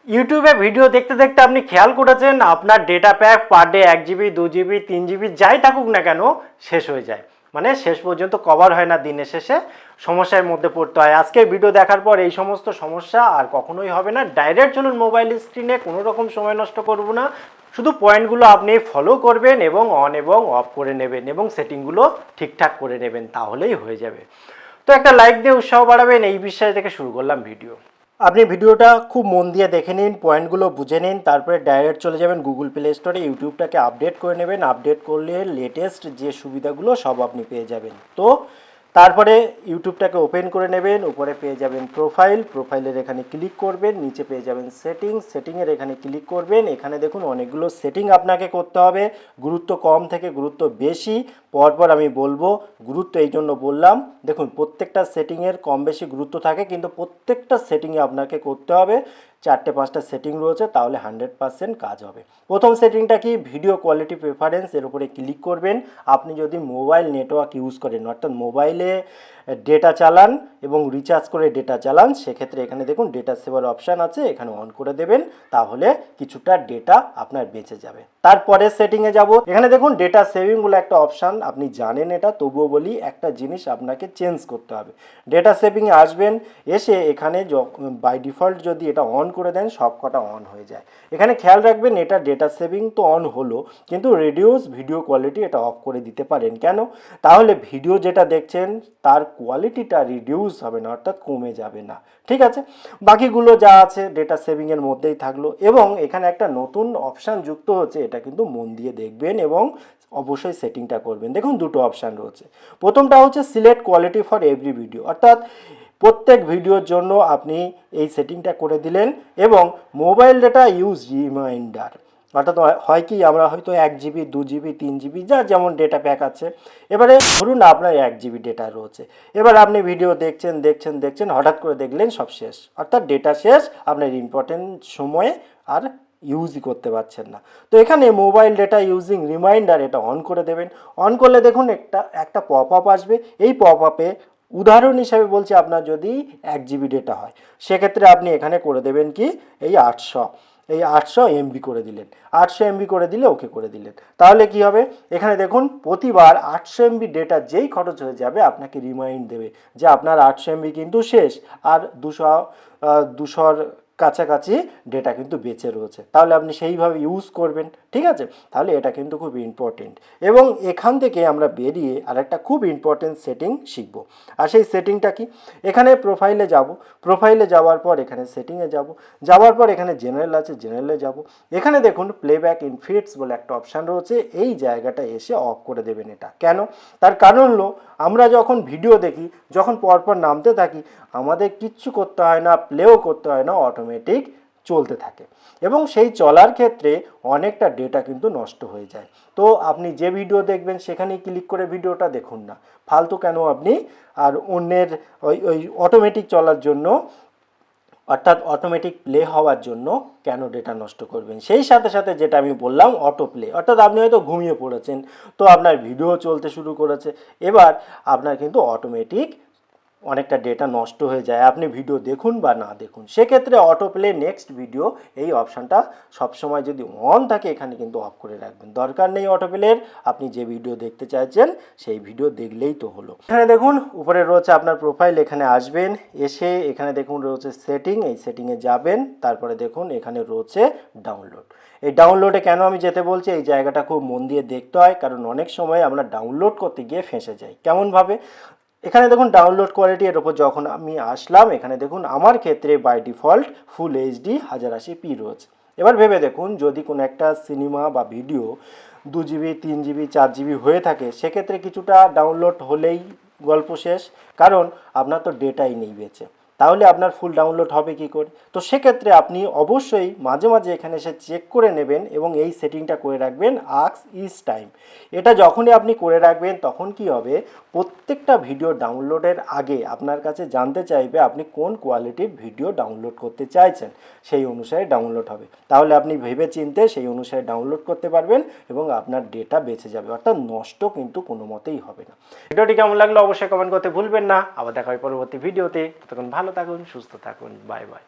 ইউটিউবে ভিডিও দেখতে দেখতে আপনি খেয়াল করেছেন আপনার data pack per day 1 GB 2 GB 3 GB যাই থাকুক না কেন শেষ হয়ে যায়, মানে শেষ পর্যন্ত কভার হয় না, দিনের শেষে সমস্যার মধ্যে পড়তে হয়। আজকের ভিডিও দেখার পর এই সমস্ত সমস্যা আর কখনোই হবে না। ডাইরেক্ট চলুন মোবাইল স্ক্রিনে, কোনো রকম সময় নষ্ট করব না, শুধু পয়েন্টগুলো আপনি ফলো করবেন এবং অন এবং অফ করে নেবেন এবং সেটিংগুলো ঠিকঠাক করে নেবেন, তাহলেই হয়ে যাবে। তো একটা লাইক দিয়ে উৎসাহ বাড়াবেন, এই বিশ্বাস থেকে শুরু করলাম ভিডিও। আপনি ভিডিওটা খুব মন দিয়ে দেখে নিন, পয়েন্টগুলো বুঝে নিন, তারপরে ডাইরেক্ট চলে যাবেন গুগল প্লে স্টোরে, ইউটিউবটাকে আপডেট করে নেবেন। আপডেট করলে লেটেস্ট যে সুবিধাগুলো সব আপনি পেয়ে যাবেন। তো তারপরে ইউটিউবটাকে ওপেন করে নেবেন, উপরে পেয়ে যাবেন প্রোফাইলের এখানে ক্লিক করবেন, নিচে পেয়ে যাবেন সেটিংয়ের এখানে ক্লিক করবেন। এখানে দেখুন অনেকগুলো সেটিং আপনাকে করতে হবে, গুরুত্ব কম থেকে গুরুত্ব বেশি পরপর আমি বলবো। গুরুত্ব এই জন্য বললাম, দেখুন প্রত্যেকটা সেটিংয়ের কম বেশি গুরুত্ব থাকে, কিন্তু প্রত্যেকটা সেটিংয়ে আপনাকে করতে হবে। 4-5টা সেটিং রয়েছে, তাহলে 100% কাজ হবে। প্রথম সেটিংটা কি, ভিডিও কোয়ালিটি প্রেফারেন্স, এর উপরে ক্লিক করবেন। আপনি যদি মোবাইল নেটওয়ার্ক ইউজ করেন, অর্থাৎ মোবাইলে ডেটা চালান এবং রিচার্জ করে ডেটা চালান, সেক্ষেত্রে এখানে দেখুন ডেটা সেভার অপশান আছে, এখানে অন করে দেবেন, তাহলে কিছুটা ডেটা আপনার বেঁচে যাবে। তারপরে সেটিংয়ে যাব, এখানে দেখুন ডেটা সেভিং বলে একটা অপশান, আপনি জানেন এটা, তবুও বলি একটা জিনিস আপনাকে চেঞ্জ করতে হবে। ডেটা সেভিংয়ে আসবেন, এসে এখানে বাই ডিফল্ট যদি এটা অন করে দেন সব কটা অন হয়ে যায়। এখানে খেয়াল রাখবেন, এটা ডেটা সেভিং তো অন হলো, কিন্তু রিডিউস ভিডিও কোয়ালিটি এটা অফ করে দিতে পারেন। কেন? তাহলে ভিডিও যেটা দেখছেন তার কোয়ালিটিটা রিডিউস হবে না, অর্থাৎ কমে যাবে না। ঠিক আছে, বাকিগুলো যা আছে ডেটা সেভিংয়ের মধ্যেই থাকলো। এবং এখানে একটা নতুন অপশান যুক্ত হচ্ছে, এটা কিন্তু মন দিয়ে দেখবেন এবং অবশ্যই সেটিংটা করবেন। দেখুন দুটো অপশান রয়েছে। প্রথমটা হচ্ছে select quality for every video, অর্থাৎ প্রত্যেক ভিডিওর জন্য আপনি এই সেটিংটা করে দিলেন। এবং মোবাইল ডেটা ইউজ রিমাইন্ডার, অর্থাৎ হয় কি, আমরা হয়তো 1 জিবি 2 জিবি 3 জিবি যা যেমন ডেটা প্যাক আছে, এবারে ধরুন আপনার 1 জিবি ডেটা রয়েছে, এবার আপনি ভিডিও দেখছেন হঠাৎ করে দেখলেন সব শেষ, অর্থাৎ ডেটা শেষ, আপনার ইম্পর্টেন্ট সময়ে আর ইউজই করতে পারছেন না। তো এখানে মোবাইল ডেটা ইউজিং রিমাইন্ডার এটা অন করে দেবেন। অন করলে দেখুন একটা পপ আপ আসবে। এই পপ আপে উদাহরণ হিসাবে বলছি, আপনার যদি 1 জিবি ডেটা হয়, সেক্ষেত্রে আপনি এখানে করে দেবেন কি, এই 800 এমবি করে দিলেন। 800 এমবি করে দিলে ওকে করে দিলেন, তাহলে কি হবে, এখানে দেখুন প্রতিবার 800 এমবি ডেটা যেই খরচ হয়ে যাবে আপনাকে রিমাইন্ড দেবে যে আপনার 800 এমবি কিন্তু শেষ, আর 200 কাছাকাছি ডেটা কিন্তু বেঁচে রয়েছে, তাহলে আপনি সেইভাবে ইউজ করবেন। ঠিক আছে, তাহলে এটা কিন্তু খুব ইম্পর্টেন্ট। এবং এখান থেকে আমরা বেরিয়ে আরেকটা খুব ইম্পর্টেন্ট সেটিং শিখব। আর সেই সেটিংটা কি, এখানে প্রোফাইলে যাওয়ার পর এখানে সেটিংয়ে যাওয়ার পর এখানে জেনারেল আছে, জেনারেলে যাব। এখানে দেখুন প্লেব্যাক ইন ফিটস বলে একটা অপশান রয়েছে, এই জায়গাটা এসে অফ করে দেবেন। এটা কেন? তার কারণ হলো, আমরা যখন ভিডিও দেখি, যখন পরপর নামতে থাকি, আমাদের কিচ্ছু করতে হয় না, প্লেও করতে হয় না, অটোমেটিক চলতে থাকে এবং সেই চলার ক্ষেত্রে অনেকটা ডেটা কিন্তু নষ্ট হয়ে যায়। তো আপনি যে ভিডিও দেখবেন সেখানেই ক্লিক করে ভিডিওটা দেখুন না, ফালতু কেন আপনি আর অন্যের ওই অটোমেটিক চলার জন্য, অর্থাৎ অটোমেটিক প্লে হওয়ার জন্য কেন ডেটা নষ্ট করবেন। সেই সাথে সাথে যেটা আমি বললাম অটো প্লে, অর্থাৎ আপনি হয়তো ঘুমিয়ে পড়েছেন, তো আপনার ভিডিও চলতে শুরু করেছে, এবার আপনার কিন্তু অটোমেটিক অনেকটা ডেটা নষ্ট হয়ে যায়, আপনি ভিডিও দেখুন বা না দেখুন। সেক্ষেত্রে অটো প্লে নেক্সট ভিডিও এই অপশানটা সবসময় যদি অন থাকে এখানে কিন্তু অফ করে রাখবেন, দরকার নেই অটো প্লের, আপনি যে ভিডিও দেখতে চাইছেন সেই ভিডিও দেখলেই তো হলো। এখানে দেখুন উপরে রয়েছে আপনার প্রোফাইল, এখানে আসবেন, এসে এখানে দেখুন রয়েছে সেটিং, এই সেটিংয়ে যাবেন, তারপরে দেখুন এখানে রয়েছে ডাউনলোড। এই ডাউনলোডে কেন আমি যেতে বলছি, এই জায়গাটা খুব মন দিয়ে দেখতে হয়, কারণ অনেক সময় আমরা ডাউনলোড করতে গিয়ে ফেঁসে যাই। কেমনভাবে, এখানে দেখুন ডাউনলোড কোয়ালিটি, এর ওপর যখন আমি আসলাম, এখানে দেখুন আমার ক্ষেত্রে by default full HD 1080p রয়েছে। এবার ভেবে দেখুন, যদি কোনো একটা সিনেমা বা ভিডিও 2 জিবি 3 জিবি 4 জিবি হয়ে থাকে, সেক্ষেত্রে কিছুটা ডাউনলোড হলেই গল্প শেষ, কারণ আপনার তো ডেটাই নেই বেঁচে, তাহলে আপনার ফুল ডাউনলোড হবে কি করে। তো সেক্ষেত্রে আপনি অবশ্যই মাঝে মাঝে এখানে এসে চেক করে নেবেন এবং এই সেটিংটা করে রাখবেন আস্ক ইজ টাইম। এটা যখনই আপনি করে রাখবেন তখন কি হবে, প্রত্যেকটা ভিডিও ডাউনলোডের আগে আপনার কাছে জানতে চাইবে আপনি কোন কোয়ালিটির ভিডিও ডাউনলোড করতে চাইছেন, সেই অনুসারে ডাউনলোড হবে, তাহলে আপনি ভেবে চিন্তে সেই অনুসারে ডাউনলোড করতে পারবেন এবং আপনার ডেটা বেঁচে যাবে, অর্থাৎ নষ্ট কিন্তু কোনো মতেই হবে না। ভিডিওটি কেমন লাগলো অবশ্যই কমেন্ট করতে ভুলবেন না। আবার দেখা হয় পরবর্তী ভিডিওতে, ততক্ষণ ভালো থাকুন, সুস্থ থাকুন, বাই বাই।